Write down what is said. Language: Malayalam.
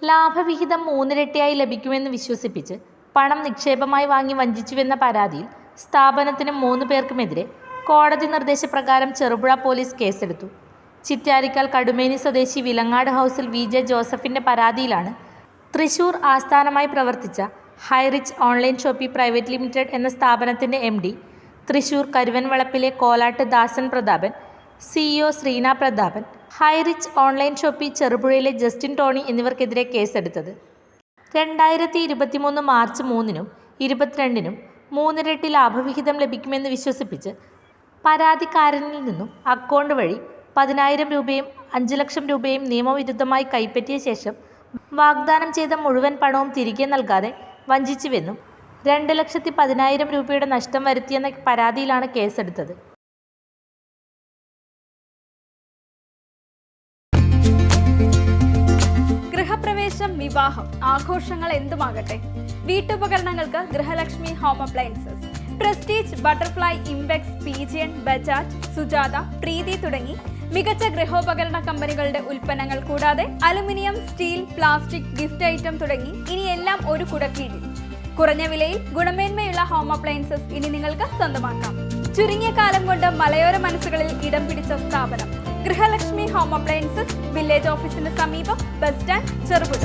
ലാഭവിഹിതം 3 ഇരട്ടിയായി ലഭിക്കുമെന്ന് വിശ്വസിപ്പിച്ച് പണം നിക്ഷേപമായി വാങ്ങി വഞ്ചിച്ചുവെന്ന പരാതിയിൽ സ്ഥാപനത്തിനും 3 പേർക്കുമെതിരെ കോടതി നിർദ്ദേശപ്രകാരം ചെറുപുഴ പോലീസ് കേസെടുത്തു. ചിറ്റാരിക്കാൽ കടുമേനി സ്വദേശി വിലങ്ങാട് ഹൗസിൽ വി.ജെ. ജോസഫിന്റെ പരാതിയിലാണ് തൃശൂർ ആസ്ഥാനമായി പ്രവർത്തിച്ച Highrich Online Shoppy Private Limited എന്ന സ്ഥാപനത്തിന്റെ എം.ഡി, തൃശൂർ കരുവൻവളപ്പിലെ Kolatt Dasan Prathapan, CEO Sreena Prathapan, Highrich Online Shoppy ചെറുപുഴയിലെ ജസ്റ്റിൻ ടോണി എന്നിവർക്കെതിരെ കേസെടുത്തത്. 2023 മാർച്ച് 3-നും 22-നും 3 ഇരട്ടി ലാഭവിഹിതം ലഭിക്കുമെന്ന് വിശ്വസിപ്പിച്ച് പരാതിക്കാരനിൽ നിന്നും അക്കൗണ്ട് വഴി 10,000 രൂപയും 5 ലക്ഷം രൂപയും നിയമവിരുദ്ധമായി കൈപ്പറ്റിയ ശേഷം വാഗ്ദാനം ചെയ്ത മുഴുവൻ പണവും തിരികെ നൽകാതെ വഞ്ചിച്ചുവെന്നും 2,10,000 രൂപയുടെ നഷ്ടം വരുത്തിയെന്ന പരാതിയിലാണ് കേസെടുത്തത്. ഗൃഹപ്രവേശം, വിവാഹം, ആഘോഷങ്ങൾ എന്തുമാകട്ടെ, വീട്ടുപകരണങ്ങൾക്ക് Grihalakshmi home appliances. Prestige, Butterfly, Impex, Pigeon, Bajaj, Sujata, Preethi തുടങ്ങി മികച്ച ഗൃഹോപകരണ കമ്പനികളുടെ ഉൽപ്പന്നങ്ങൾ കൂടാതെ aluminium, steel, plastic, gift item തുടങ്ങി ഇനി എല്ലാം ഒരു കുടക്കീഴിൽ. കുറഞ്ഞ വിലയിൽ ഗുണമേന്മയുള്ള ഹോം അപ്ലയൻസസ് ഇനി നിങ്ങൾക്ക് സ്വന്തമാക്കാം. ചുരുങ്ങിയ കാലം കൊണ്ട് മലയോര മനസ്സുകളിൽ ഇടം പിടിച്ച സ്ഥാപനം ഗൃഹലക്ഷ്മി ഹോം അപ്ലയൻസസ്, വില്ലേജ് ഓഫീസിന് സമീപം, ബസ് സ്റ്റാൻഡ്, ചെറുപുഴ.